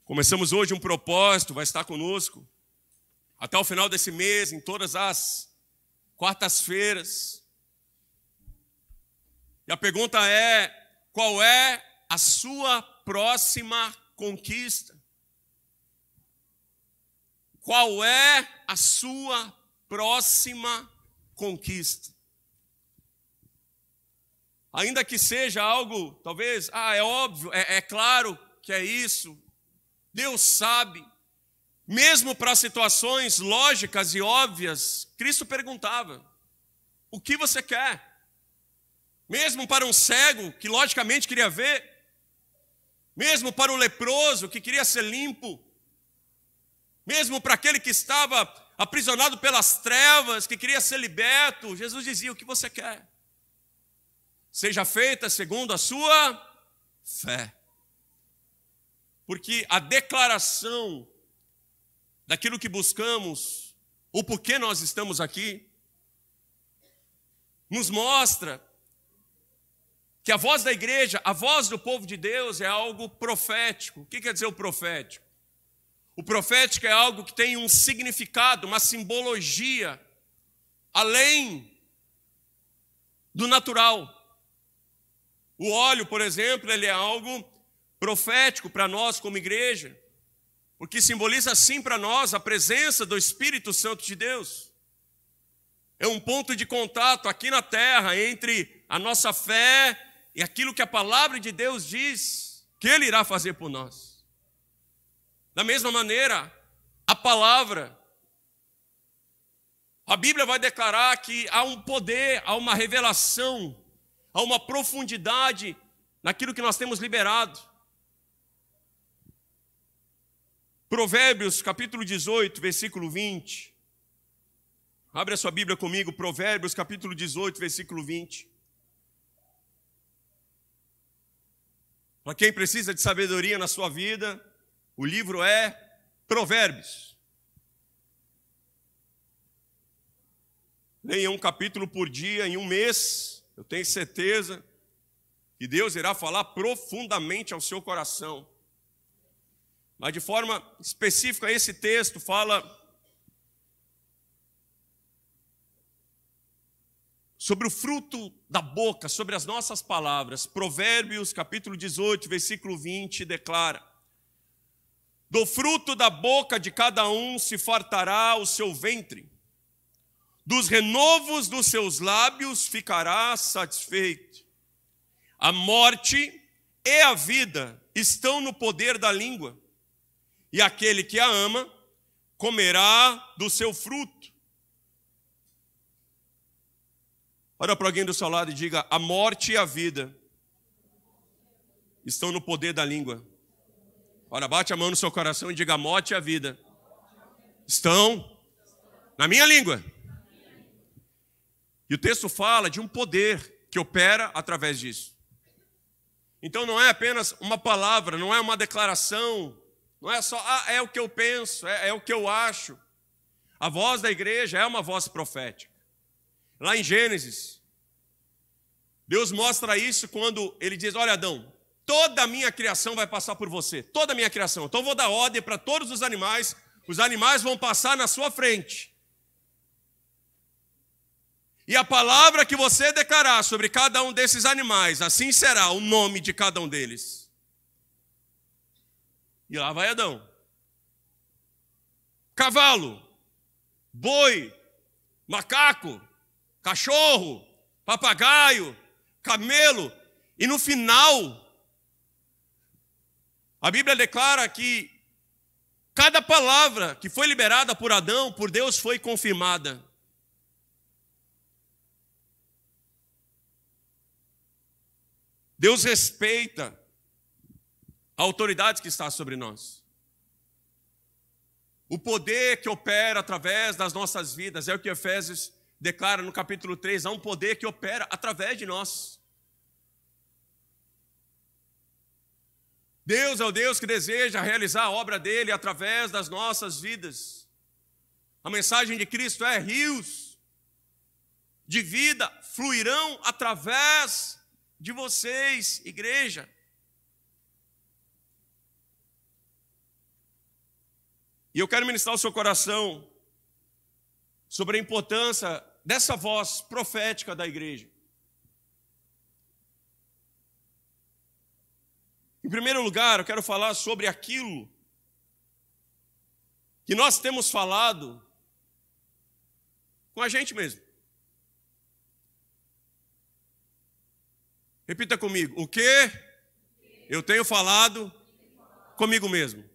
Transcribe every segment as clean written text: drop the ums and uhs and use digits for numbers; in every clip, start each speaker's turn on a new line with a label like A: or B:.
A: Começamos hoje um propósito, vai estar conosco até o final desse mês, em todas as quartas-feiras. E a pergunta é: qual é a sua próxima conquista? Qual é a sua próxima conquista? Ainda que seja algo, talvez, é óbvio, é claro que é isso. Deus sabe. Mesmo para situações lógicas e óbvias, Cristo perguntava: o que você quer? Mesmo para um cego que logicamente queria ver, mesmo para o leproso que queria ser limpo, mesmo para aquele que estava aprisionado pelas trevas, que queria ser liberto, Jesus dizia: o que você quer? Seja feita segundo a sua fé. Porque a declaração daquilo que buscamos, o porquê nós estamos aqui, nos mostra que a voz da igreja, a voz do povo de Deus é algo profético. O que quer dizer o profético? O profético é algo que tem um significado, uma simbologia, além do natural. O óleo, por exemplo, ele é algo profético para nós como igreja, porque simboliza sim para nós a presença do Espírito Santo de Deus. É um ponto de contato aqui na terra entre a nossa fé e aquilo que a palavra de Deus diz que Ele irá fazer por nós. Da mesma maneira, a palavra, a Bíblia vai declarar que há um poder, há uma revelação, há uma profundidade naquilo que nós temos liberado. Provérbios, capítulo 18, versículo 20. Abre a sua Bíblia comigo, Provérbios, capítulo 18, versículo 20. Para quem precisa de sabedoria na sua vida, o livro é Provérbios. Leia um capítulo por dia, em um mês, eu tenho certeza que Deus irá falar profundamente ao seu coração. Mas de forma específica, esse texto fala sobre o fruto da boca, sobre as nossas palavras. Provérbios, capítulo 18, versículo 20, declara: do fruto da boca de cada um se fartará o seu ventre, dos renovos dos seus lábios ficará satisfeito. A morte e a vida estão no poder da língua, e aquele que a ama comerá do seu fruto. Olha para alguém do seu lado e diga: a morte e a vida estão no poder da língua. Olha, bate a mão no seu coração e diga: a morte e a vida estão na minha língua. E o texto fala de um poder que opera através disso. Então não é apenas uma palavra, não é uma declaração, não é só, é o que eu penso, é o que eu acho. A voz da igreja é uma voz profética. Lá em Gênesis, Deus mostra isso quando Ele diz: olha, Adão, toda a minha criação vai passar por você, toda a minha criação. Então eu vou dar ordem para todos os animais vão passar na sua frente. E a palavra que você declarar sobre cada um desses animais, assim será o nome de cada um deles. E lá vai Adão. Cavalo, boi, macaco, cachorro, papagaio, camelo. E no final, a Bíblia declara que cada palavra que foi liberada por Adão, por Deus, foi confirmada. Deus respeita a autoridade que está sobre nós. O poder que opera através das nossas vidas, é o que Efésios declara no capítulo 3, há um poder que opera através de nós. Deus é o Deus que deseja realizar a obra dele através das nossas vidas. A mensagem de Cristo é: rios de vida fluirão através de vocês, igreja. E eu quero ministrar ao seu coração sobre a importância dessa voz profética da igreja. Em primeiro lugar, eu quero falar sobre aquilo que nós temos falado com a gente mesmo. Repita comigo. O que eu tenho falado comigo mesmo?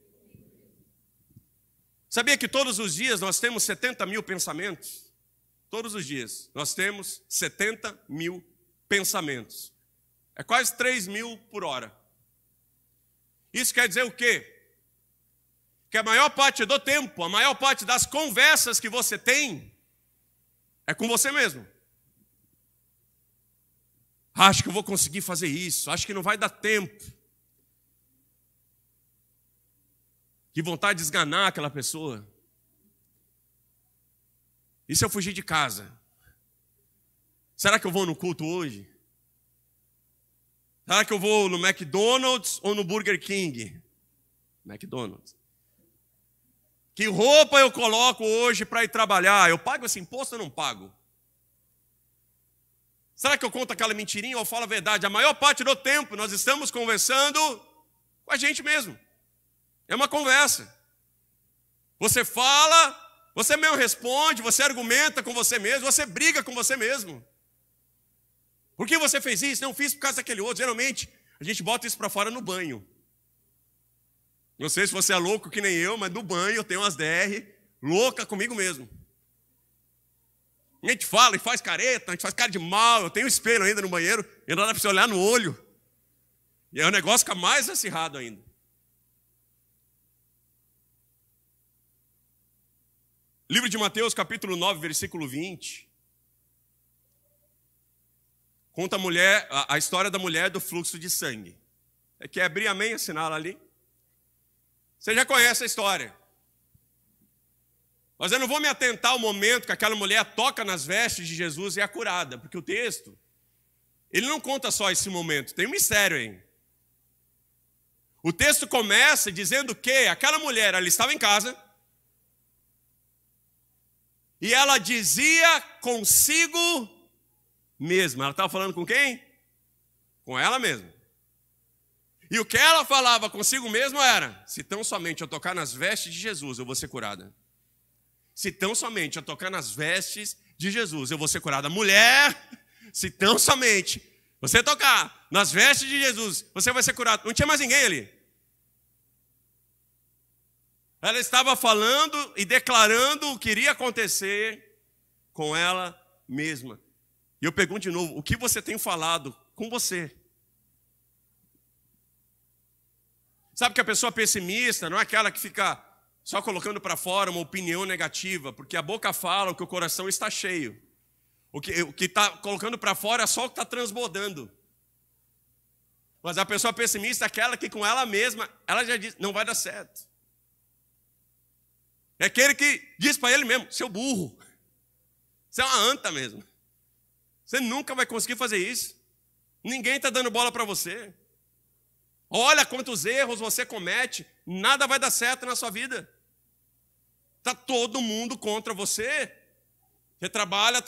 A: Sabia que todos os dias nós temos 70 mil pensamentos? Todos os dias nós temos 70 mil pensamentos. É quase 3 mil por hora. Isso quer dizer o quê? Que a maior parte do tempo, a maior parte das conversas que você tem é com você mesmo. Acho que eu vou conseguir fazer isso, acho que não vai dar tempo. Que vontade de esganar aquela pessoa. E se eu fugir de casa? Será que eu vou no culto hoje? Será que eu vou no McDonald's ou no Burger King? McDonald's. Que roupa eu coloco hoje para ir trabalhar? Eu pago esse imposto ou não pago? Será que eu conto aquela mentirinha ou falo a verdade? A maior parte do tempo nós estamos conversando com a gente mesmo. É uma conversa. Você fala, você mesmo responde, você argumenta com você mesmo, você briga com você mesmo. Por que você fez isso? Não fiz por causa daquele outro. Geralmente, a gente bota isso para fora no banho. Não sei se você é louco que nem eu, mas no banho eu tenho umas DR louca comigo mesmo. A gente fala e faz careta, a gente faz cara de mal. Eu tenho um espelho ainda no banheiro, e não dá para você olhar no olho. E aí o negócio fica mais acirrado ainda. Livro de Mateus, capítulo 9, versículo 20. Conta a história da mulher do fluxo de sangue. É que abrir amém, assinala ali. Você já conhece a história. Mas eu não vou me atentar ao momento que aquela mulher toca nas vestes de Jesus e é curada. Porque o texto, ele não conta só esse momento. Tem um mistério aí. O texto começa dizendo que aquela mulher, ela estava em casa. E ela dizia consigo mesma. Ela estava falando com quem? Com ela mesma. E o que ela falava consigo mesma era: se tão somente eu tocar nas vestes de Jesus, eu vou ser curada. Se tão somente eu tocar nas vestes de Jesus, eu vou ser curada. Mulher, se tão somente você tocar nas vestes de Jesus, você vai ser curada. Não tinha mais ninguém ali. Ela estava falando e declarando o que iria acontecer com ela mesma. E eu pergunto de novo, o que você tem falado com você? Sabe que a pessoa pessimista não é aquela que fica só colocando para fora uma opinião negativa, porque a boca fala o que o coração está cheio. O que está colocando para fora é só o que está transbordando. Mas a pessoa pessimista é aquela que com ela mesma, ela já diz, não vai dar certo. É aquele que diz para ele mesmo, seu burro, você é uma anta mesmo. Você nunca vai conseguir fazer isso. Ninguém está dando bola para você. Olha quantos erros você comete, nada vai dar certo na sua vida. Está todo mundo contra você. Você trabalha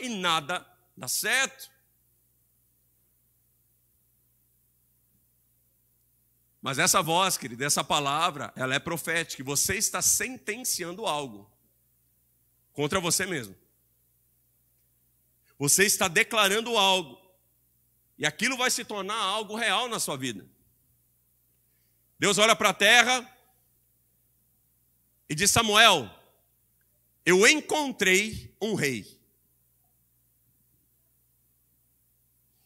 A: e nada dá certo. Mas essa voz, querida, essa palavra, ela é profética. E você está sentenciando algo contra você mesmo. Você está declarando algo. E aquilo vai se tornar algo real na sua vida. Deus olha para a terra e diz: Samuel, eu encontrei um rei.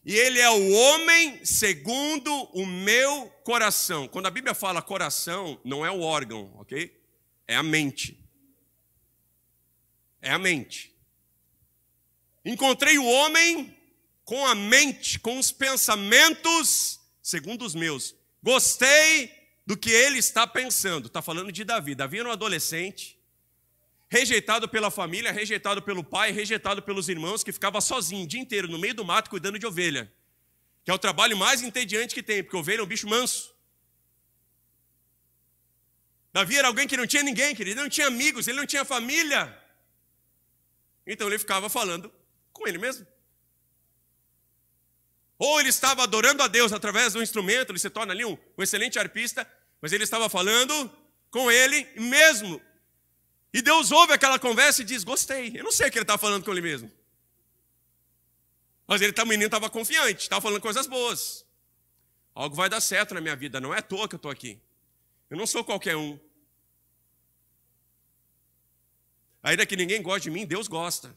A: E ele é o homem segundo o meu coração. Quando a Bíblia fala coração, não é o órgão, ok? É a mente. É a mente. Encontrei o homem com a mente, com os pensamentos segundo os meus. Gostei do que ele está pensando. Está falando de Davi. Davi era um adolescente, rejeitado pela família, rejeitado pelo pai, rejeitado pelos irmãos, que ficava sozinho o dia inteiro no meio do mato cuidando de ovelha. Que é o trabalho mais entediante que tem, porque ovelha é um bicho manso. Davi era alguém que não tinha ninguém, querido, ele não tinha amigos, ele não tinha família. Então ele ficava falando com ele mesmo. Ou ele estava adorando a Deus através do instrumento, ele se torna ali um excelente arpista, mas ele estava falando com ele mesmo. E Deus ouve aquela conversa e diz, gostei. Eu não sei o que ele estava falando com ele mesmo. Mas o menino estava confiante, estava falando coisas boas. Algo vai dar certo na minha vida, não é à toa que eu estou aqui. Eu não sou qualquer um. Ainda que ninguém goste de mim, Deus gosta.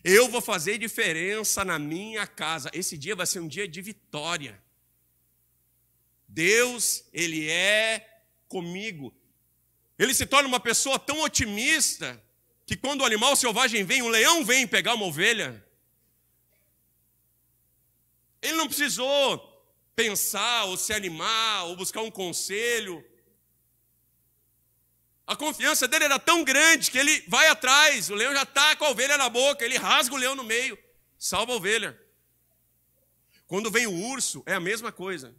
A: Eu vou fazer diferença na minha casa. Esse dia vai ser um dia de vitória. Deus, Ele é comigo. Ele se torna uma pessoa tão otimista que quando o animal selvagem vem, um leão vem pegar uma ovelha, ele não precisou pensar ou se animar ou buscar um conselho. A confiança dele era tão grande que ele vai atrás, o leão já está com a ovelha na boca, ele rasga o leão no meio, salva a ovelha. Quando vem o urso, é a mesma coisa.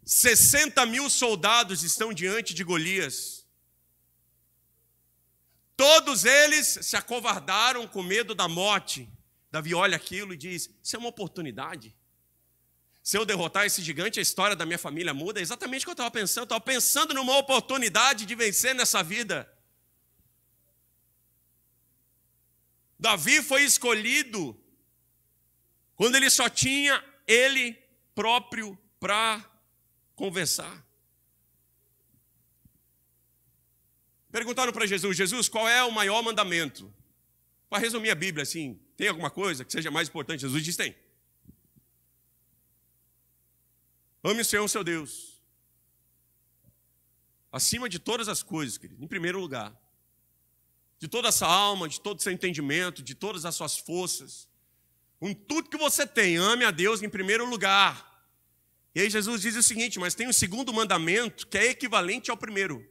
A: 60.000 soldados estão diante de Golias. Todos eles se acovardaram com medo da morte. Davi olha aquilo e diz, isso é uma oportunidade. Se eu derrotar esse gigante, a história da minha família muda. É exatamente o que eu estava pensando. Eu estava pensando numa oportunidade de vencer nessa vida. Davi foi escolhido quando ele só tinha ele próprio para conversar. Perguntaram para Jesus, Jesus, qual é o maior mandamento? Para resumir a Bíblia assim, tem alguma coisa que seja mais importante? Jesus diz, tem. Ame o Senhor, seu Deus, acima de todas as coisas, querido, em primeiro lugar. De toda essa alma, de todo o seu entendimento, de todas as suas forças. Com tudo que você tem, ame a Deus em primeiro lugar. E aí Jesus diz o seguinte, mas tem um segundo mandamento que é equivalente ao primeiro.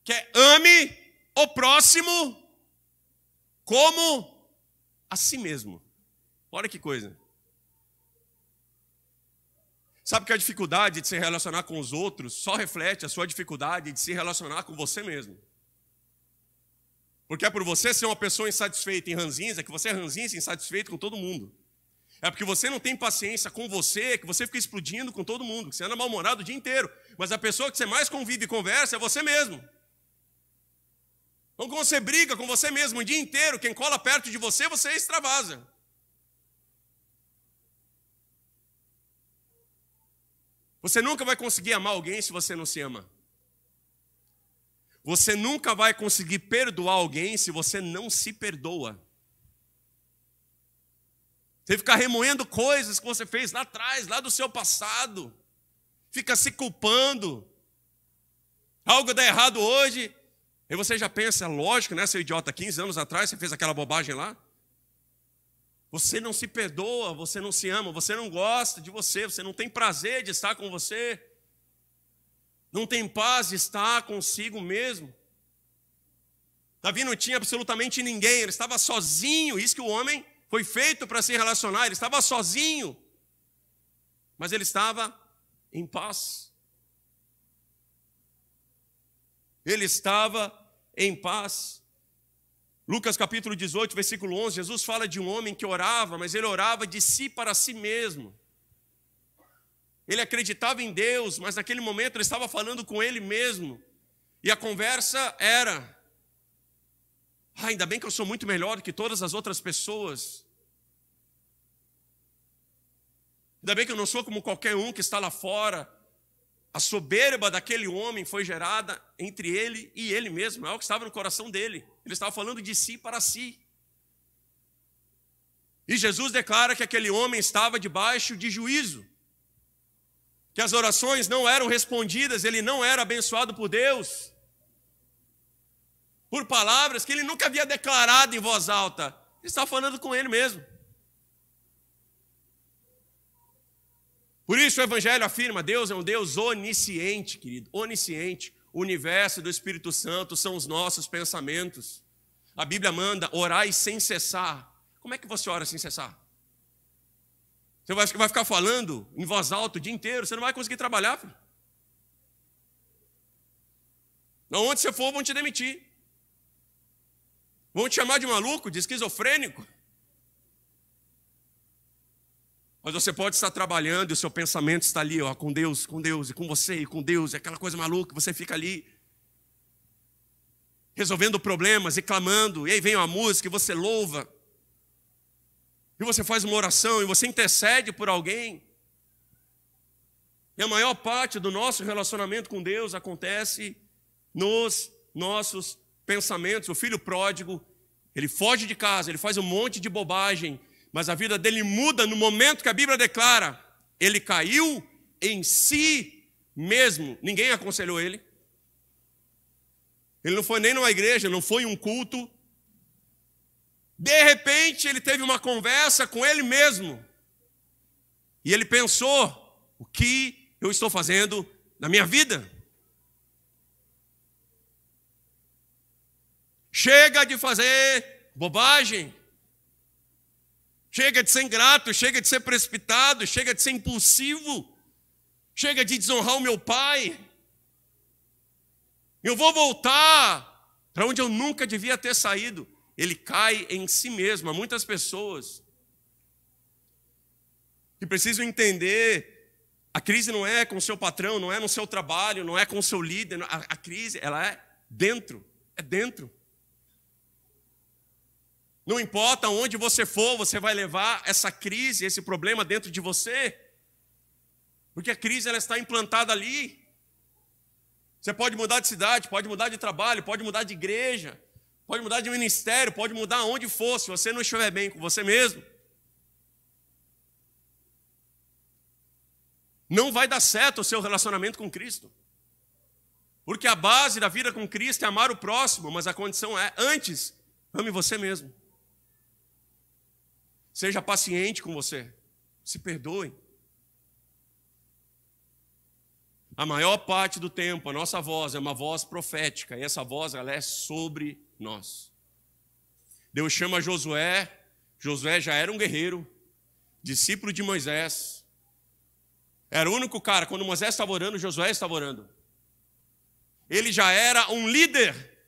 A: Que é ame o próximo como a si mesmo. Olha que coisa. Sabe que a dificuldade de se relacionar com os outros só reflete a sua dificuldade de se relacionar com você mesmo. Porque é por você ser uma pessoa insatisfeita e ranzinza, que você é ranzinza e insatisfeito com todo mundo. É porque você não tem paciência com você, que você fica explodindo com todo mundo, que você anda mal-humorado o dia inteiro. Mas a pessoa que você mais convive e conversa é você mesmo. Então, quando você briga com você mesmo o dia inteiro, quem cola perto de você, você extravasa. Você nunca vai conseguir amar alguém se você não se ama. Você nunca vai conseguir perdoar alguém se você não se perdoa. Você fica remoendo coisas que você fez lá atrás, lá do seu passado. Fica se culpando. Algo dá errado hoje. E você já pensa, lógico, né, seu idiota, 15 anos atrás você fez aquela bobagem lá. Você não se perdoa, você não se ama, você não gosta de você, você não tem prazer de estar com você. Não tem paz de estar consigo mesmo. Davi não tinha absolutamente ninguém, ele estava sozinho. Isso que o homem foi feito para se relacionar, ele estava sozinho. Mas ele estava em paz. Ele estava em paz. Lucas capítulo 18, versículo 11, Jesus fala de um homem que orava, mas ele orava de si para si mesmo. Ele acreditava em Deus, mas naquele momento ele estava falando com ele mesmo. E a conversa era, ainda bem que eu sou muito melhor que todas as outras pessoas. Ainda bem que eu não sou como qualquer um que está lá fora. A soberba daquele homem foi gerada entre ele e ele mesmo. É o que estava no coração dele. Ele estava falando de si para si. E Jesus declara que aquele homem estava debaixo de juízo. Que as orações não eram respondidas, ele não era abençoado por Deus. Por palavras que ele nunca havia declarado em voz alta. Ele estava falando com ele mesmo. Por isso o Evangelho afirma, Deus é um Deus onisciente, querido, onisciente. O universo do Espírito Santo são os nossos pensamentos. A Bíblia manda orar sem cessar. Como é que você ora sem cessar? Você vai ficar falando em voz alta o dia inteiro, você não vai conseguir trabalhar, filho. Onde você for, vão te demitir. Vão te chamar de maluco, de esquizofrênico. Mas você pode estar trabalhando e o seu pensamento está ali, ó, com Deus, e com você, e com Deus, e aquela coisa maluca, você fica ali resolvendo problemas e clamando, e aí vem uma música e você louva, e você faz uma oração, e você intercede por alguém. E a maior parte do nosso relacionamento com Deus acontece nos nossos pensamentos. O filho pródigo, ele foge de casa, ele faz um monte de bobagem, mas a vida dele muda no momento que a Bíblia declara. Ele caiu em si mesmo. Ninguém aconselhou ele. Ele não foi nem numa igreja, não foi em um culto. De repente, ele teve uma conversa com ele mesmo. E ele pensou, o que eu estou fazendo na minha vida? Chega de fazer bobagem. Chega de ser ingrato, chega de ser precipitado, chega de ser impulsivo, chega de desonrar o meu pai. Eu vou voltar para onde eu nunca devia ter saído. Ele cai em si mesmo. Há muitas pessoas que precisam entender, a crise não é com o seu patrão, não é no seu trabalho, não é com o seu líder. A crise, ela é dentro, é dentro. Não importa onde você for, você vai levar essa crise, esse problema dentro de você. Porque a crise ela está implantada ali. Você pode mudar de cidade, pode mudar de trabalho, pode mudar de igreja, pode mudar de ministério, pode mudar onde for, se você não estiver bem com você mesmo. Não vai dar certo o seu relacionamento com Cristo. Porque a base da vida com Cristo é amar o próximo, mas a condição é, antes, ame você mesmo. Seja paciente com você. Se perdoe. A maior parte do tempo, a nossa voz é uma voz profética. E essa voz, ela é sobre nós. Deus chama Josué. Josué já era um guerreiro, discípulo de Moisés. Era o único cara, quando Moisés estava orando, Josué estava orando. Ele já era um líder.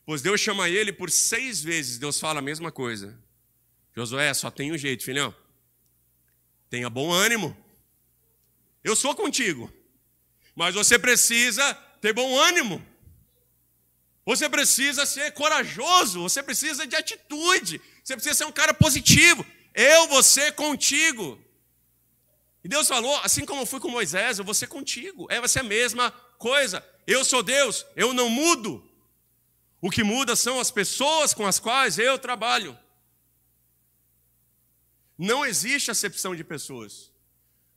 A: Pois Deus chama ele por 6 vezes. Deus fala a mesma coisa. Josué, só tem um jeito, filhão. Tenha bom ânimo. Eu sou contigo. Mas você precisa ter bom ânimo. Você precisa ser corajoso. Você precisa de atitude. Você precisa ser um cara positivo. Eu vou ser contigo. E Deus falou, assim como eu fui com Moisés, eu vou ser contigo. Vai ser a mesma coisa. Eu sou Deus, eu não mudo. O que muda são as pessoas com as quais eu trabalho. Não existe acepção de pessoas,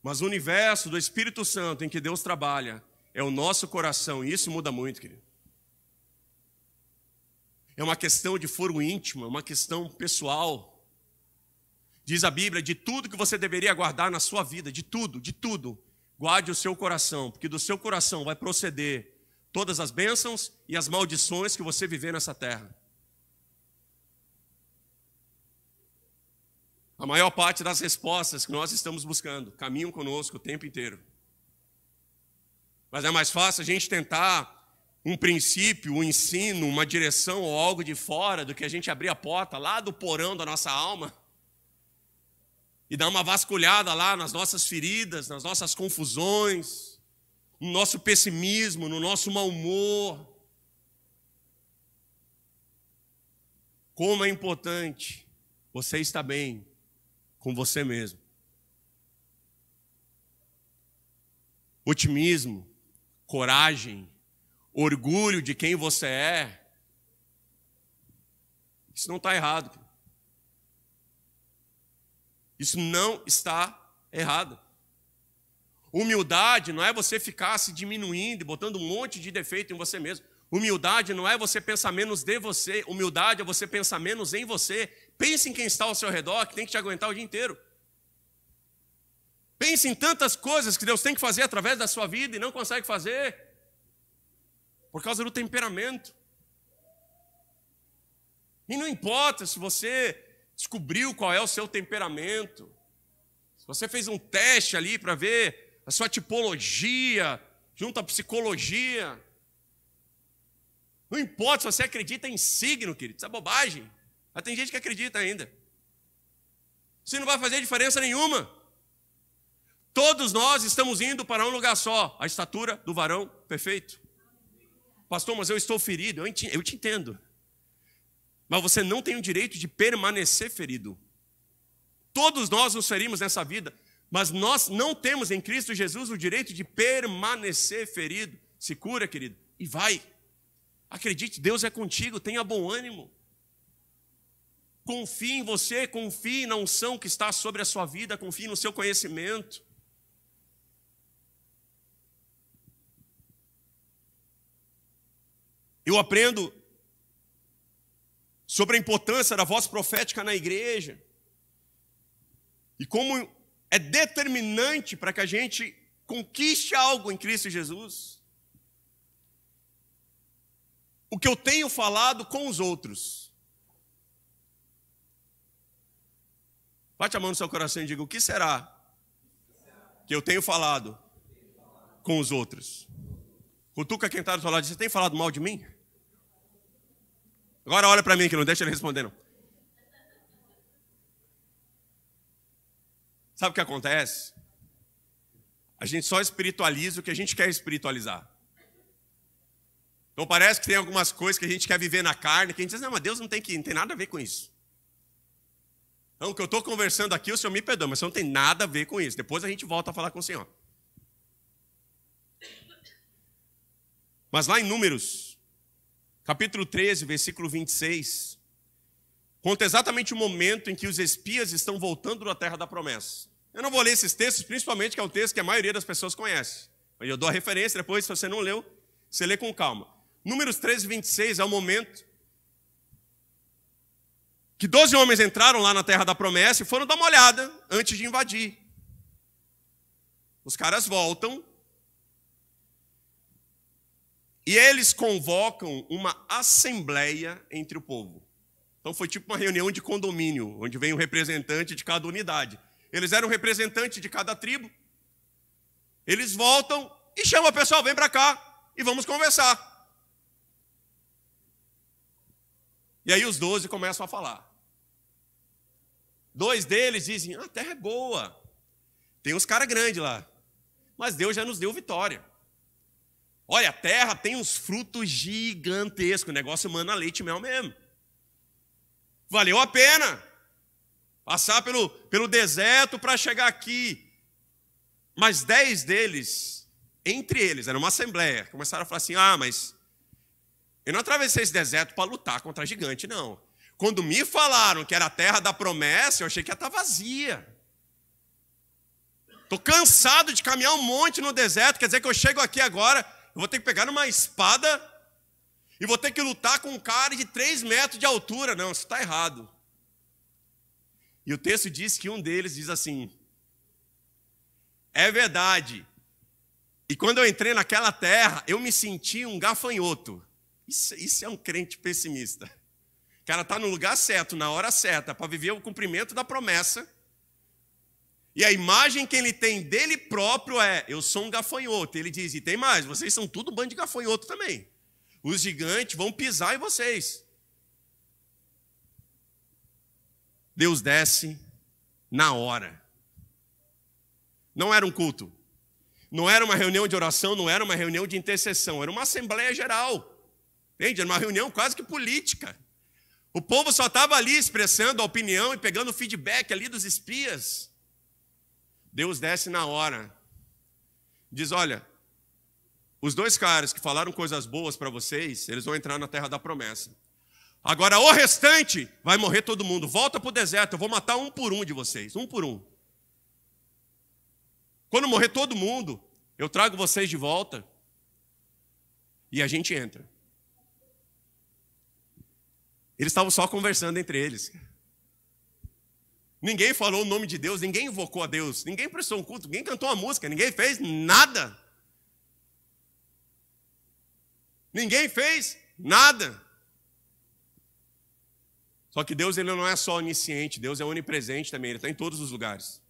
A: mas o universo do Espírito Santo em que Deus trabalha é o nosso coração, e isso muda muito, querido. É uma questão de foro íntimo, é uma questão pessoal. Diz a Bíblia, de tudo que você deveria guardar na sua vida, de tudo, guarde o seu coração, porque do seu coração vai proceder todas as bênçãos e as maldições que você viver nessa terra. A maior parte das respostas que nós estamos buscando caminham conosco o tempo inteiro. Mas é mais fácil a gente tentar um princípio, um ensino, uma direção ou algo de fora do que a gente abrir a porta lá do porão da nossa alma e dar uma vasculhada lá nas nossas feridas, nas nossas confusões, no nosso pessimismo, no nosso mau humor. Como é importante você estar bem com você mesmo. Otimismo, coragem, orgulho de quem você é, isso não está errado. Isso não está errado. Humildade não é você ficar se diminuindo e botando um monte de defeito em você mesmo. Humildade não é você pensar menos de você. Humildade é você pensar menos em você. Pense em quem está ao seu redor, que tem que te aguentar o dia inteiro. Pense em tantas coisas que Deus tem que fazer através da sua vida e não consegue fazer por causa do temperamento. E não importa se você descobriu qual é o seu temperamento, Se você fez um teste ali para ver a sua tipologia, junto à psicologia, não importa se você acredita em signo, querido, isso é bobagem. Mas tem gente que acredita ainda. Isso não vai fazer diferença nenhuma. Todos nós estamos indo para um lugar só, a estatura do varão perfeito. Pastor, mas eu estou ferido. Eu te entendo. Mas você não tem o direito de permanecer ferido. Todos nós nos ferimos nessa vida, mas nós não temos em Cristo Jesus o direito de permanecer ferido. Se cura, querido, e vai. Acredite, Deus é contigo, tenha bom ânimo. Confie em você, confie na unção que está sobre a sua vida, confie no seu conhecimento. Eu aprendo sobre a importância da voz profética na igreja e como é determinante para que a gente conquiste algo em Cristo Jesus. O que eu tenho falado com os outros. Bate a mão no seu coração e diga, o que será que eu tenho falado com os outros? Cutuca quem está do seu lado e diz, você tem falado mal de mim? Agora olha para mim que não deixa ele responder não. Sabe o que acontece? A gente só espiritualiza o que a gente quer espiritualizar. Então parece que tem algumas coisas que a gente quer viver na carne, que a gente diz, não, mas Deus não tem nada a ver com isso. Então o que eu estou conversando aqui, o Senhor me perdoa, mas isso não tem nada a ver com isso. Depois a gente volta a falar com o Senhor. Mas lá em Números, capítulo 13, versículo 26, conta exatamente o momento em que os espias estão voltando da terra da promessa. Eu não vou ler esses textos, principalmente que é um texto que a maioria das pessoas conhece. Mas eu dou a referência, depois, se você não leu, você lê com calma. Números 13, 26 é o momento que 12 homens entraram lá na terra da promessa e foram dar uma olhada antes de invadir. Os caras voltam e eles convocam uma assembleia entre o povo. Então foi tipo uma reunião de condomínio, onde vem um representante de cada unidade. Eles eram representantes de cada tribo. Eles voltam e chamam o pessoal, vem para cá e vamos conversar. E aí os 12 começam a falar. 2 deles dizem, a terra é boa. Tem uns caras grandes lá. Mas Deus já nos deu vitória. Olha, a terra tem uns frutos gigantescos. O negócio mana leite e mel mesmo. Valeu a pena passar pelo deserto para chegar aqui. Mas 10 deles, entre eles, era uma assembleia, começaram a falar assim, mas eu não atravessei esse deserto para lutar contra gigante, não. Quando me falaram que era a terra da promessa, eu achei que ia estar vazia. Estou cansado de caminhar um monte no deserto, quer dizer que eu chego aqui agora, eu vou ter que pegar uma espada e vou ter que lutar com um cara de 3 metros de altura. Não, isso está errado. E o texto diz que um deles diz assim, é verdade. E quando eu entrei naquela terra, eu me senti um gafanhoto. Isso é um crente pessimista. O cara está no lugar certo, na hora certa, para viver o cumprimento da promessa. E a imagem que ele tem dele próprio é, eu sou um gafanhoto. Ele diz, e tem mais, vocês são tudo um bando de gafanhoto também. Os gigantes vão pisar em vocês. Deus desce na hora. Não era um culto. Não era uma reunião de oração, não era uma reunião de intercessão. Era uma assembleia geral. Entende? Era uma reunião quase que política. O povo só estava ali expressando a opinião e pegando o feedback ali dos espias. Deus desce na hora. Diz, olha, os 2 caras que falaram coisas boas para vocês, eles vão entrar na terra da promessa. Agora o restante vai morrer todo mundo. Volta para o deserto, eu vou matar um por um de vocês, um por um. Quando morrer todo mundo, eu trago vocês de volta e a gente entra. Eles estavam só conversando entre eles. Ninguém falou o nome de Deus, ninguém invocou a Deus, ninguém prestou um culto, ninguém cantou uma música, ninguém fez nada. Ninguém fez nada. Só que Deus, ele não é só onisciente, Deus é onipresente também, ele está em todos os lugares.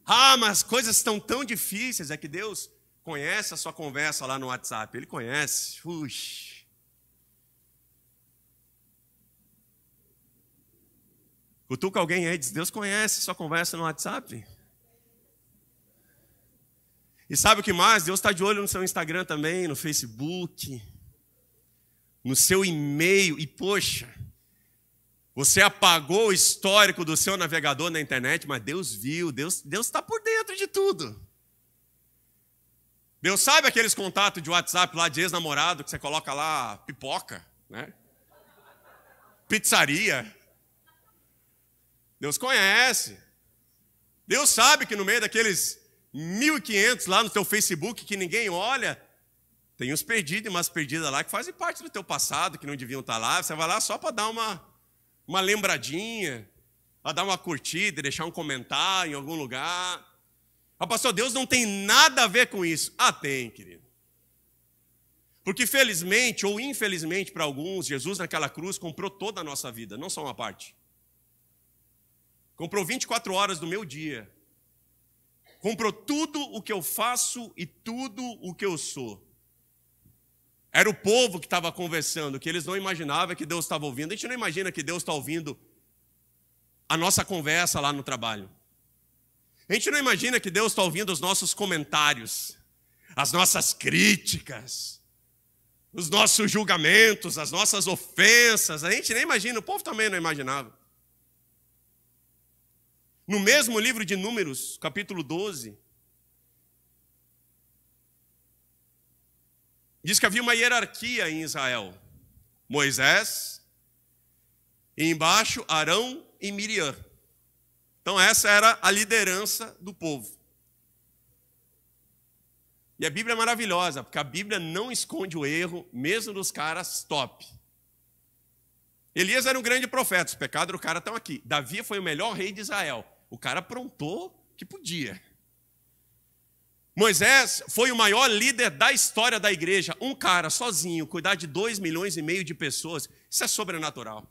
A: Ah, mas coisas estão tão difíceis. É que Deus conhece a sua conversa lá no WhatsApp. Ele conhece. Puxa. Cutuca alguém aí e diz, Deus conhece a sua conversa no WhatsApp. E sabe o que mais? Deus está de olho no seu Instagram também, no Facebook, no seu e-mail. E poxa, você apagou o histórico do seu navegador na internet, mas Deus viu, Deus está por dentro de tudo. Deus sabe aqueles contatos de WhatsApp lá de ex-namorado que você coloca lá pipoca, né? Pizzaria. Deus conhece. Deus sabe que no meio daqueles 1.500 lá no teu Facebook que ninguém olha, tem uns perdidos e umas perdidas lá que fazem parte do teu passado, que não deviam estar lá. Você vai lá só para dar uma lembradinha, para dar uma curtida, deixar um comentário em algum lugar. Ah, pastor, Deus não tem nada a ver com isso. Ah, tem, querido. Porque felizmente ou infelizmente para alguns, Jesus naquela cruz comprou toda a nossa vida, não só uma parte. Comprou 24 horas do meu dia. Comprou tudo o que eu faço e tudo o que eu sou. Era o povo que estava conversando, que eles não imaginavam que Deus estava ouvindo. A gente não imagina que Deus está ouvindo a nossa conversa lá no trabalho. A gente não imagina que Deus está ouvindo os nossos comentários, as nossas críticas, os nossos julgamentos, as nossas ofensas. A gente nem imagina, o povo também não imaginava. No mesmo livro de Números, capítulo 12, diz que havia uma hierarquia em Israel. Moisés, e embaixo Arão e Miriam. Então essa era a liderança do povo. E a Bíblia é maravilhosa, porque a Bíblia não esconde o erro, mesmo dos caras top. Elias era um grande profeta, os pecados do cara estão aqui. Davi foi o melhor rei de Israel. O cara aprontou que podia. Moisés foi o maior líder da história da igreja. Um cara sozinho, cuidar de 2,5 milhões de pessoas. Isso é sobrenatural.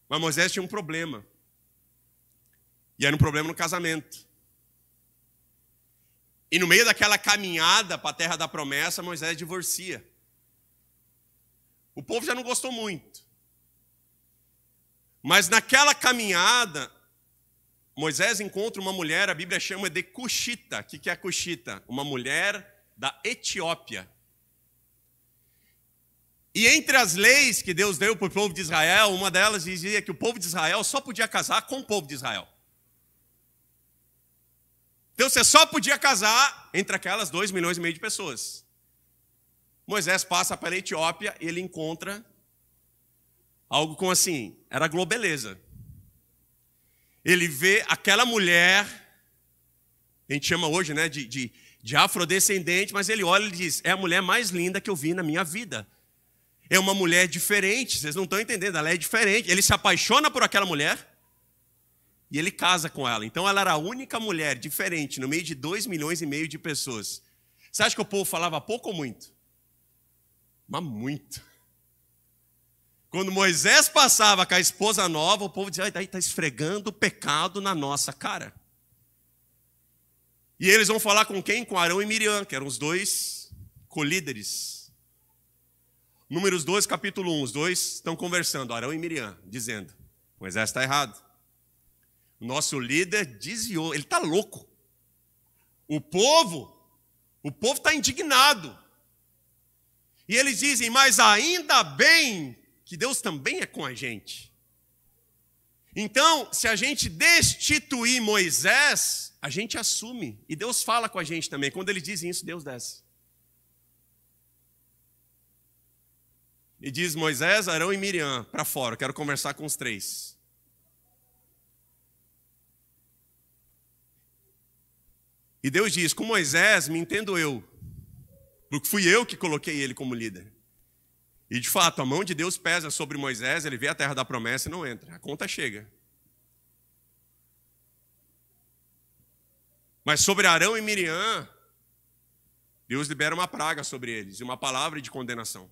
A: Mas Moisés tinha um problema. E era um problema no casamento. E no meio daquela caminhada para a terra da promessa, Moisés divorcia. O povo já não gostou muito. Mas naquela caminhada, Moisés encontra uma mulher, a Bíblia chama de Cuxita. O que é Cuxita? Uma mulher da Etiópia. E entre as leis que Deus deu para o povo de Israel, uma delas dizia que o povo de Israel só podia casar com o povo de Israel. Então você só podia casar entre aquelas 2,5 milhões de pessoas. Moisés passa para a Etiópia e ele encontra algo como assim, era globeleza. Ele vê aquela mulher, a gente chama hoje, né, de afrodescendente, mas ele olha e diz, é a mulher mais linda que eu vi na minha vida. É uma mulher diferente, vocês não estão entendendo, ela é diferente. Ele se apaixona por aquela mulher e ele casa com ela. Então ela era a única mulher diferente no meio de 2,5 milhões de pessoas. Você acha que o povo falava pouco ou muito? Mas muito. Quando Moisés passava com a esposa nova, o povo dizia, está esfregando o pecado na nossa cara. E eles vão falar com quem? Com Arão e Miriam, que eram os dois colíderes. Números 12, capítulo 1, os dois estão conversando, Arão e Miriam, dizendo, Moisés está errado. O nosso líder desviou, ele está louco. O povo está indignado. E eles dizem, mas ainda bem que Deus também é com a gente. Então, se a gente destituir Moisés, a gente assume. E Deus fala com a gente também. Quando eles dizem isso, Deus desce. E diz Moisés, Arão e Miriam, para fora, eu quero conversar com os três. E Deus diz, com Moisés me entendo eu, porque fui eu que coloquei ele como líder. E de fato, a mão de Deus pesa sobre Moisés, ele vê a terra da promessa e não entra. A conta chega. Mas sobre Arão e Miriam, Deus libera uma praga sobre eles e uma palavra de condenação.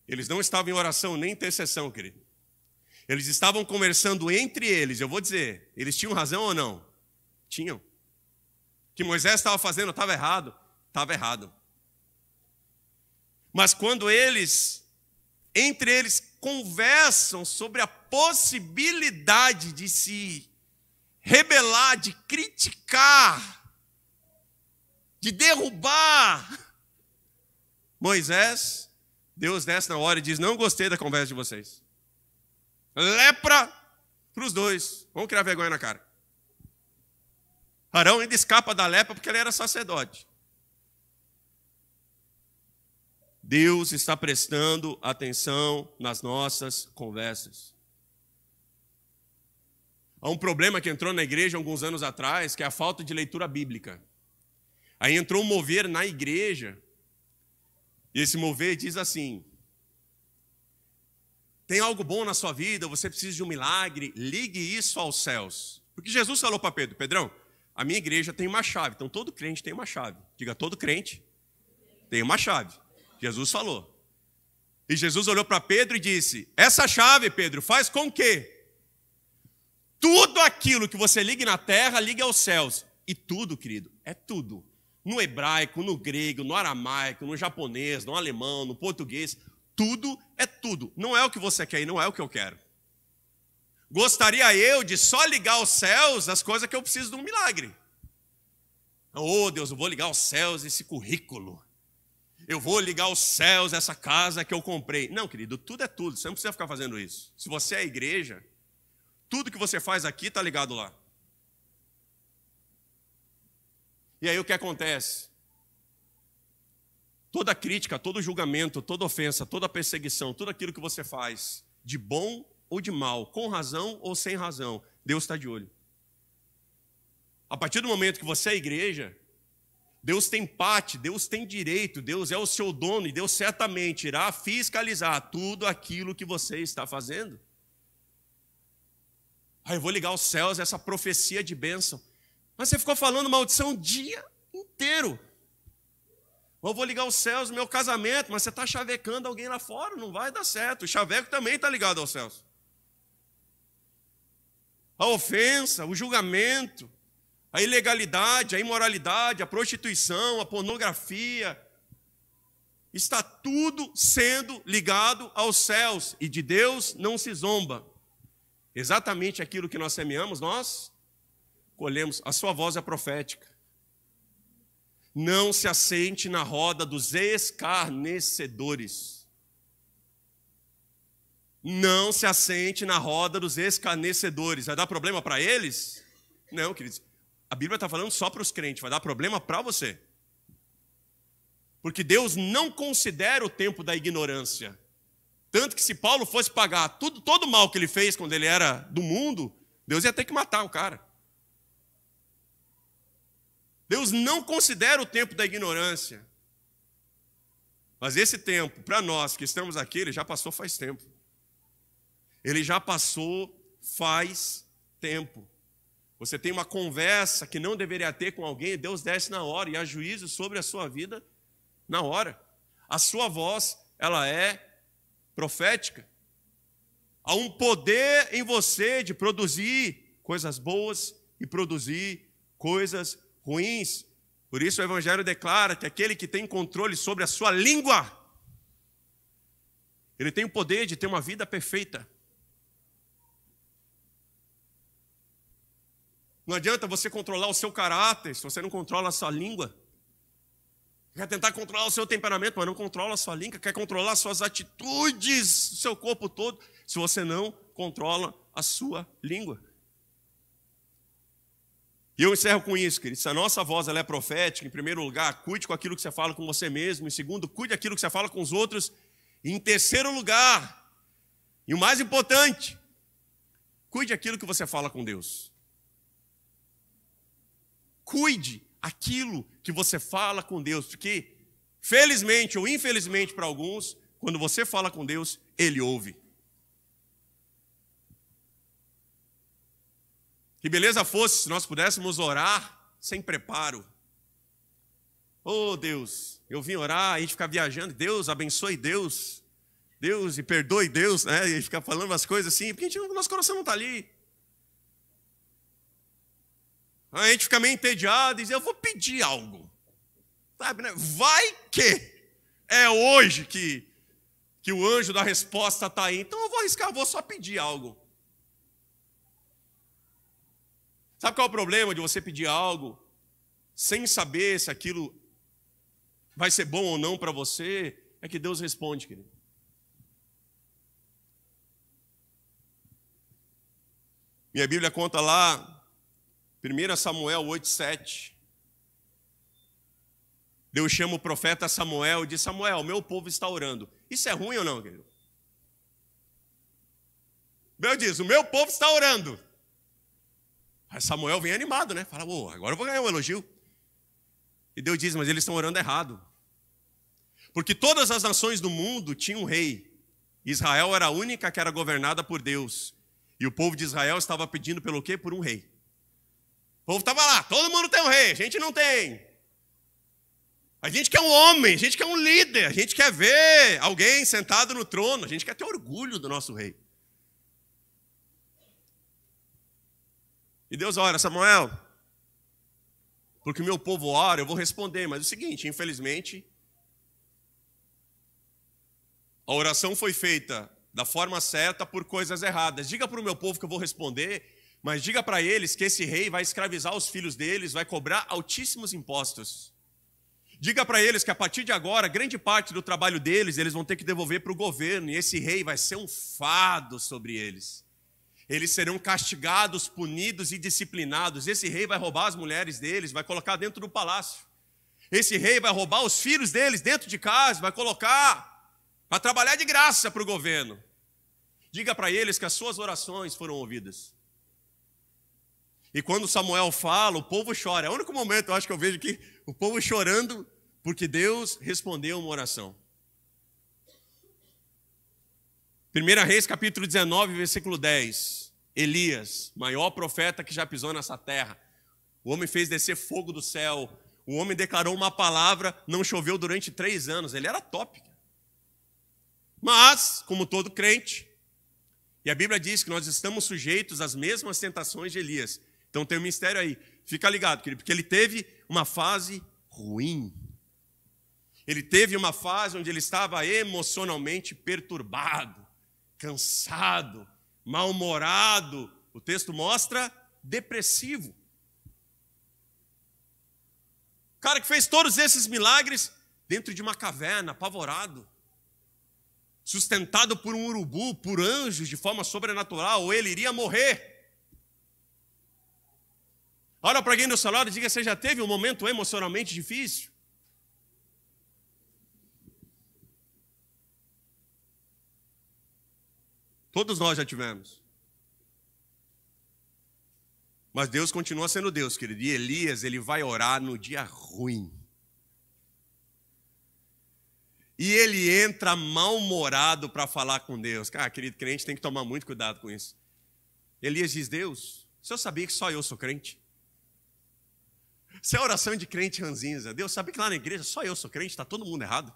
A: Eles não estavam em oração nem intercessão, querido. Eles estavam conversando entre eles. Eu vou dizer, eles tinham razão ou não? Tinham. O que Moisés estava fazendo estava errado? Estava errado. Mas quando entre eles, conversam sobre a possibilidade de se rebelar, de criticar, de derrubar Moisés, Deus desce na hora e diz: não gostei da conversa de vocês. Lepra para os dois. Vamos criar vergonha na cara. Arão ainda escapa da lepra porque ele era sacerdote. Deus está prestando atenção nas nossas conversas. Há um problema que entrou na igreja alguns anos atrás, que é a falta de leitura bíblica. Aí entrou um mover na igreja, e esse mover diz assim: tem algo bom na sua vida, você precisa de um milagre, ligue isso aos céus. Porque Jesus falou para Pedro: Pedrão, a minha igreja tem uma chave, então todo crente tem uma chave. Diga, todo crente tem uma chave. Jesus falou. E Jesus olhou para Pedro e disse: essa chave, Pedro, faz com que tudo aquilo que você ligue na terra, ligue aos céus. E tudo, querido, é tudo. No hebraico, no grego, no aramaico, no japonês, no alemão, no português, tudo é tudo. Não é o que você quer e não é o que eu quero. Gostaria eu de só ligar aos céus as coisas que eu preciso de um milagre. Oh, Deus, eu vou ligar aos céus esse currículo. Eu vou ligar aos céus essa casa que eu comprei. Não, querido, tudo é tudo. Você não precisa ficar fazendo isso. Se você é a igreja, tudo que você faz aqui está ligado lá. E aí o que acontece? Toda crítica, todo julgamento, toda ofensa, toda perseguição, tudo aquilo que você faz, de bom ou de mal, com razão ou sem razão, Deus está de olho. A partir do momento que você é a igreja, Deus tem parte, Deus tem direito, Deus é o seu dono e Deus certamente irá fiscalizar tudo aquilo que você está fazendo. Aí eu vou ligar aos céus essa profecia de bênção. Mas você ficou falando maldição o dia inteiro. Eu vou ligar aos céus no meu casamento, mas você está chavecando alguém lá fora, não vai dar certo. O chaveco também está ligado aos céus. A ofensa, o julgamento, a ilegalidade, a imoralidade, a prostituição, a pornografia, está tudo sendo ligado aos céus, e de Deus não se zomba. Exatamente aquilo que nós semeamos, nós colhemos. A sua voz é profética. Não se assente na roda dos escarnecedores. Não se assente na roda dos escarnecedores. Vai dar problema para eles? Não, queridos. A Bíblia está falando só para os crentes, vai dar problema para você. Porque Deus não considera o tempo da ignorância. Tanto que se Paulo fosse pagar todo o mal que ele fez quando ele era do mundo, Deus ia ter que matar o cara. Deus não considera o tempo da ignorância. Mas esse tempo, para nós que estamos aqui, ele já passou faz tempo. Ele já passou faz tempo. Você tem uma conversa que não deveria ter com alguém, Deus desce na hora e há juízo sobre a sua vida na hora. A sua voz, ela é profética. Há um poder em você de produzir coisas boas e produzir coisas ruins. Por isso o Evangelho declara que aquele que tem controle sobre a sua língua, ele tem o poder de ter uma vida perfeita. Não adianta você controlar o seu caráter se você não controla a sua língua. Quer tentar controlar o seu temperamento, mas não controla a sua língua. Quer controlar suas atitudes, o seu corpo todo, se você não controla a sua língua. E eu encerro com isso, queridos. Se a nossa voz ela é profética, em primeiro lugar, cuide com aquilo que você fala com você mesmo. Em segundo, cuide daquilo que você fala com os outros. E em terceiro lugar, e o mais importante, cuide daquilo que você fala com Deus. Cuide aquilo que você fala com Deus, porque felizmente ou infelizmente para alguns, quando você fala com Deus, Ele ouve. Que beleza fosse se nós pudéssemos orar sem preparo. Oh Deus, eu vim orar, a gente ficar viajando, Deus abençoe Deus. Deus, e perdoe Deus, né? E ficar falando umas coisas assim, porque o nosso coração não está ali. A gente fica meio entediado e diz, eu vou pedir algo. Sabe, né? Vai que é hoje que o anjo da resposta está aí. Então eu vou arriscar, vou só pedir algo. Sabe qual é o problema de você pedir algo sem saber se aquilo vai ser bom ou não para você? É que Deus responde, querido. Minha Bíblia conta lá, 1 Samuel 8:7. Deus chama o profeta Samuel e diz, Samuel, meu povo está orando. Isso é ruim ou não, querido? Deus diz, o meu povo está orando. Aí Samuel vem animado, né? Fala, agora eu vou ganhar um elogio. E Deus diz, mas eles estão orando errado. Porque todas as nações do mundo tinham um rei. Israel era a única que era governada por Deus. E o povo de Israel estava pedindo pelo quê? Por um rei. O povo estava lá, todo mundo tem um rei, a gente não tem. A gente quer um homem, a gente quer um líder, a gente quer ver alguém sentado no trono, a gente quer ter orgulho do nosso rei. E Deus ora, Samuel, porque o meu povo ora, eu vou responder, mas é o seguinte, infelizmente, a oração foi feita da forma certa por coisas erradas. Diga para o meu povo que eu vou responder, mas diga para eles que esse rei vai escravizar os filhos deles, vai cobrar altíssimos impostos. Diga para eles que a partir de agora, grande parte do trabalho deles, eles vão ter que devolver para o governo, e esse rei vai ser um fardo sobre eles. Eles serão castigados, punidos e disciplinados. Esse rei vai roubar as mulheres deles, vai colocar dentro do palácio. Esse rei vai roubar os filhos deles dentro de casa, vai colocar para trabalhar de graça para o governo. Diga para eles que as suas orações foram ouvidas. E quando Samuel fala, o povo chora. É o único momento, eu acho que eu vejo aqui, o povo chorando porque Deus respondeu uma oração. 1 Reis, capítulo 19, versículo 10. Elias, maior profeta que já pisou nessa terra. O homem fez descer fogo do céu. O homem declarou uma palavra, não choveu durante 3 anos. Ele era top. Mas, como todo crente, e a Bíblia diz que nós estamos sujeitos às mesmas tentações de Elias. Então tem um mistério aí. Fica ligado, querido, porque ele teve uma fase ruim. Ele teve uma fase onde ele estava emocionalmente perturbado, cansado, mal-humorado. O texto mostra depressivo. O cara que fez todos esses milagres dentro de uma caverna, apavorado, sustentado por um urubu, por anjos de forma sobrenatural, ou ele iria morrer. Olha para alguém do seu lado e diga, você já teve um momento emocionalmente difícil? Todos nós já tivemos. Mas Deus continua sendo Deus, querido. E Elias, ele vai orar no dia ruim. E ele entra mal-humorado para falar com Deus. Cara, querido crente, tem que tomar muito cuidado com isso. Elias diz, Deus, o senhor sabia que só eu sou crente? Isso é oração de crente ranzinza. Deus, sabe que lá na igreja só eu sou crente, está todo mundo errado.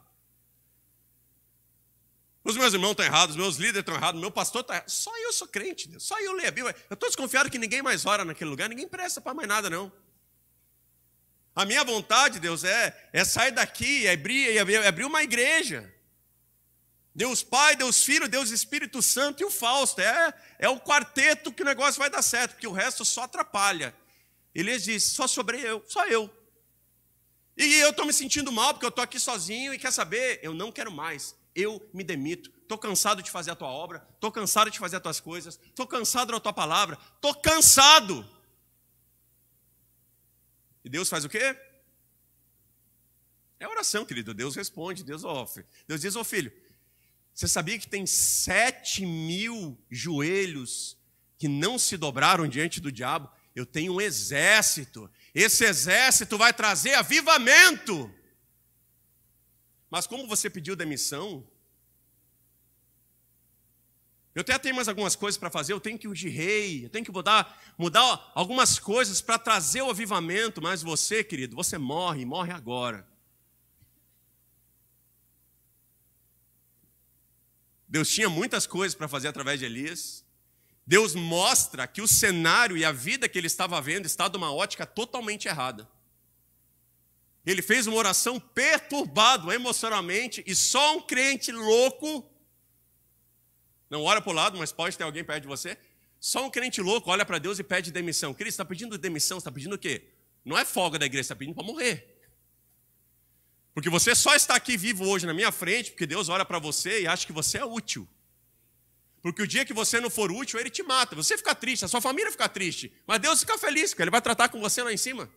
A: Os meus irmãos estão errados, os meus líderes estão errados, meu pastor está errado. Só eu sou crente, Deus. Só eu leio a Bíblia. Eu estou desconfiado que ninguém mais ora naquele lugar, ninguém presta para mais nada, não. A minha vontade, Deus, é sair daqui e abrir uma igreja. Deus Pai, Deus Filho, Deus Espírito Santo e o Fausto. É o quarteto que o negócio vai dar certo, porque o resto só atrapalha. Elias diz, só eu. E eu estou me sentindo mal, porque eu estou aqui sozinho e quer saber? Eu não quero mais, eu me demito. Estou cansado de fazer a tua obra, estou cansado de fazer as tuas coisas, estou cansado da tua palavra, estou cansado. E Deus faz o quê? É oração, querido. Deus responde, Deus ofre. Deus diz, filho, você sabia que tem 7.000 joelhos que não se dobraram diante do diabo? Eu tenho um exército. Esse exército vai trazer avivamento. Mas como você pediu demissão, eu até tenho mais algumas coisas para fazer, eu tenho que ungir rei, eu tenho que mudar algumas coisas para trazer o avivamento, mas você, querido, você morre agora. Deus tinha muitas coisas para fazer através de Elias. Deus mostra que o cenário e a vida que ele estava vendo está de uma ótica totalmente errada. Ele fez uma oração perturbado emocionalmente e só um crente louco, não olha para o lado, mas pode ter alguém perto de você, só um crente louco olha para Deus e pede demissão. Cristo, você está pedindo demissão, você está pedindo o quê? Não é folga da igreja, você está pedindo para morrer. Porque você só está aqui vivo hoje na minha frente, porque Deus olha para você e acha que você é útil. Porque o dia que você não for útil, Ele te mata. Você fica triste, a sua família fica triste, mas Deus fica feliz, porque Ele vai tratar com você lá em cima.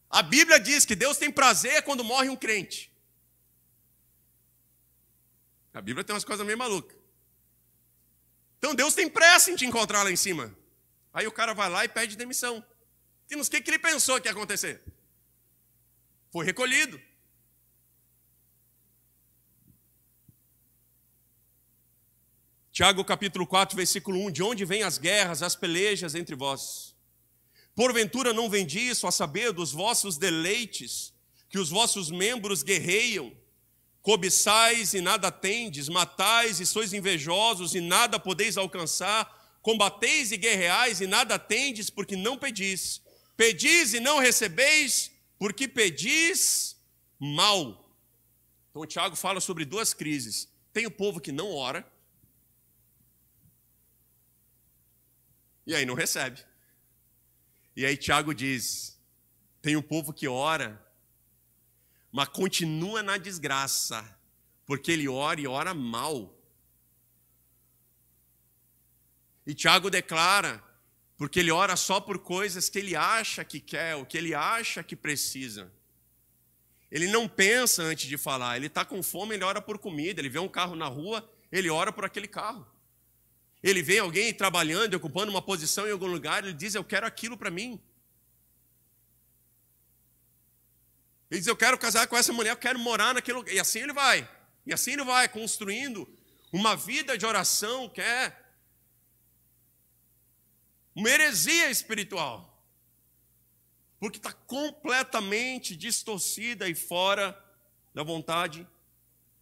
A: A Bíblia diz que Deus tem prazer quando morre um crente. A Bíblia tem umas coisas meio malucas. Então Deus tem pressa em te encontrar lá em cima. Aí o cara vai lá e pede demissão. E não sei o que ele pensou que ia acontecer. Foi recolhido. Tiago capítulo 4, versículo 1. De onde vêm as guerras, as pelejas entre vós? Porventura não vem disso, a saber, dos vossos deleites, que os vossos membros guerreiam? Cobiçais e nada tendes, matais e sois invejosos e nada podeis alcançar, combateis e guerreais e nada tendes, porque não pedis. Pedis e não recebeis, porque pedis mal. Então o Tiago fala sobre duas crises. Tem o povo que não ora, e aí não recebe. E aí Tiago diz, tem o povo que ora, mas continua na desgraça, porque ele ora e ora mal. E Tiago declara, porque ele ora só por coisas que ele acha que quer, o que ele acha que precisa. Ele não pensa antes de falar, ele está com fome, ele ora por comida, ele vê um carro na rua, ele ora por aquele carro. Ele vê alguém trabalhando, ocupando uma posição em algum lugar, ele diz, eu quero aquilo para mim. Ele diz, eu quero casar com essa mulher, eu quero morar naquele lugar. E assim ele vai. E assim ele vai construindo uma vida de oração que é uma heresia espiritual. Porque está completamente distorcida e fora da vontade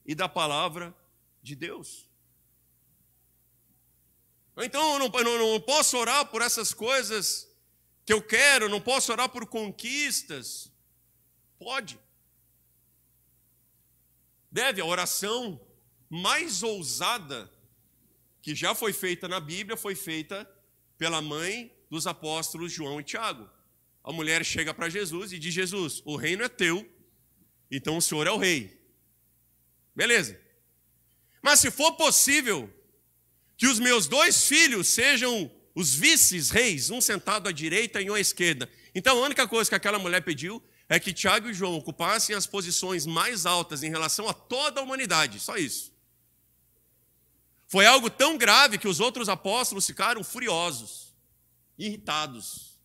A: e da palavra de Deus. Então eu não posso orar por essas coisas que eu quero, não posso orar por conquistas. Pode. Deve, a oração mais ousada que já foi feita na Bíblia foi feita pela mãe dos apóstolos João e Tiago. A mulher chega para Jesus e diz, Jesus, o reino é teu, então o Senhor é o rei. Beleza. Mas se for possível que os meus 2 filhos sejam os vices-reis, um sentado à direita e um à esquerda. Então a única coisa que aquela mulher pediu é que Tiago e João ocupassem as posições mais altas em relação a toda a humanidade, só isso. Foi algo tão grave que os outros apóstolos ficaram furiosos, irritados,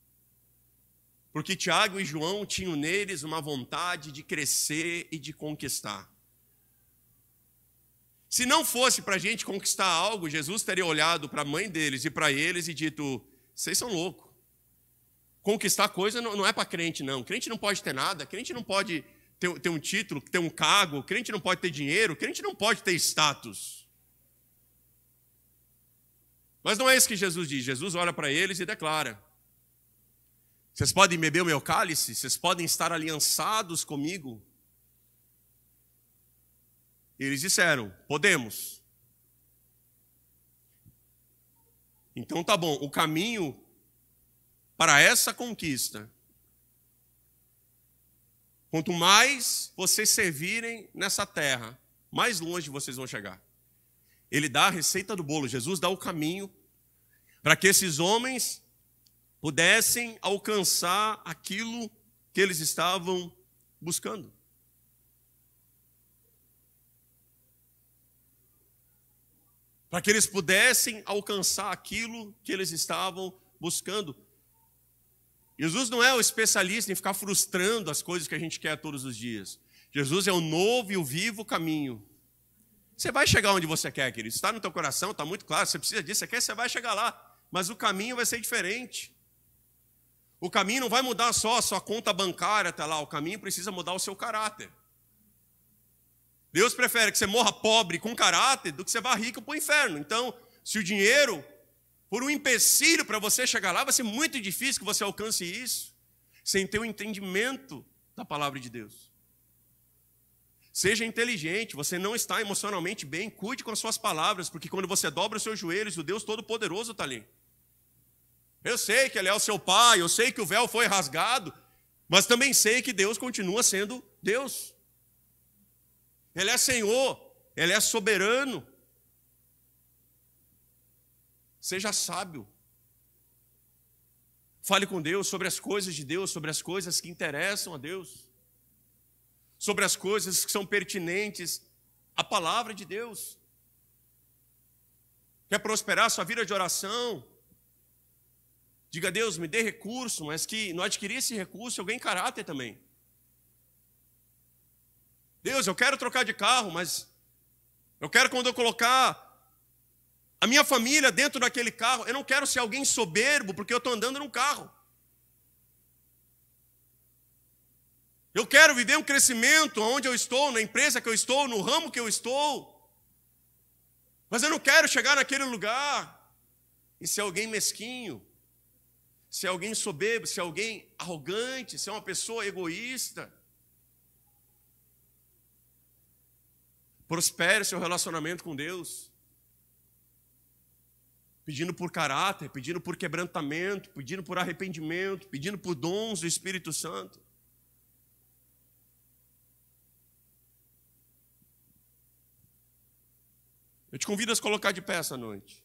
A: porque Tiago e João tinham neles uma vontade de crescer e de conquistar. Se não fosse para a gente conquistar algo, Jesus teria olhado para a mãe deles e para eles e dito, vocês são loucos. Conquistar coisa não é para crente, não. Crente não pode ter nada, crente não pode ter um título, ter um cargo, crente não pode ter dinheiro, crente não pode ter status. Mas não é isso que Jesus diz. Jesus olha para eles e declara, vocês podem beber o meu cálice? Vocês podem estar aliançados comigo? Eles disseram, podemos. Então tá bom, o caminho para essa conquista, quanto mais vocês servirem nessa terra, mais longe vocês vão chegar. Ele dá a receita do bolo, Jesus dá o caminho para que esses homens pudessem alcançar aquilo que eles estavam buscando. Para que eles pudessem alcançar aquilo que eles estavam buscando. Jesus não é o especialista em ficar frustrando as coisas que a gente quer todos os dias. Jesus é o novo e o vivo caminho. Você vai chegar onde você quer, querido. Está no teu coração, está muito claro. Você precisa disso, você quer, você vai chegar lá. Mas o caminho vai ser diferente. O caminho não vai mudar só a sua conta bancária até lá. O caminho precisa mudar o seu caráter. Deus prefere que você morra pobre com caráter do que você vá rico para o inferno. Então, se o dinheiro for um empecilho para você chegar lá, vai ser muito difícil que você alcance isso sem ter o entendimento da palavra de Deus. Seja inteligente, você não está emocionalmente bem, cuide com as suas palavras, porque quando você dobra os seus joelhos, o Deus Todo-Poderoso está ali. Eu sei que Ele é o seu Pai, eu sei que o véu foi rasgado, mas também sei que Deus continua sendo Deus. Ele é Senhor, Ele é soberano. Seja sábio. Fale com Deus sobre as coisas de Deus, sobre as coisas que interessam a Deus, sobre as coisas que são pertinentes à palavra de Deus. Quer prosperar sua vida de oração? Diga a Deus, me dê recurso, mas que não adquirir esse recurso eu ganhe caráter também. Deus, eu quero trocar de carro, mas eu quero quando eu colocar a minha família dentro daquele carro, eu não quero ser alguém soberbo porque eu estou andando num carro. Eu quero viver um crescimento onde eu estou, na empresa que eu estou, no ramo que eu estou. Mas eu não quero chegar naquele lugar e ser alguém mesquinho, ser alguém soberbo, ser alguém arrogante, ser uma pessoa egoísta. Prospere seu relacionamento com Deus, pedindo por caráter, pedindo por quebrantamento, pedindo por arrependimento, pedindo por dons do Espírito Santo. Eu te convido a se colocar de pé essa noite.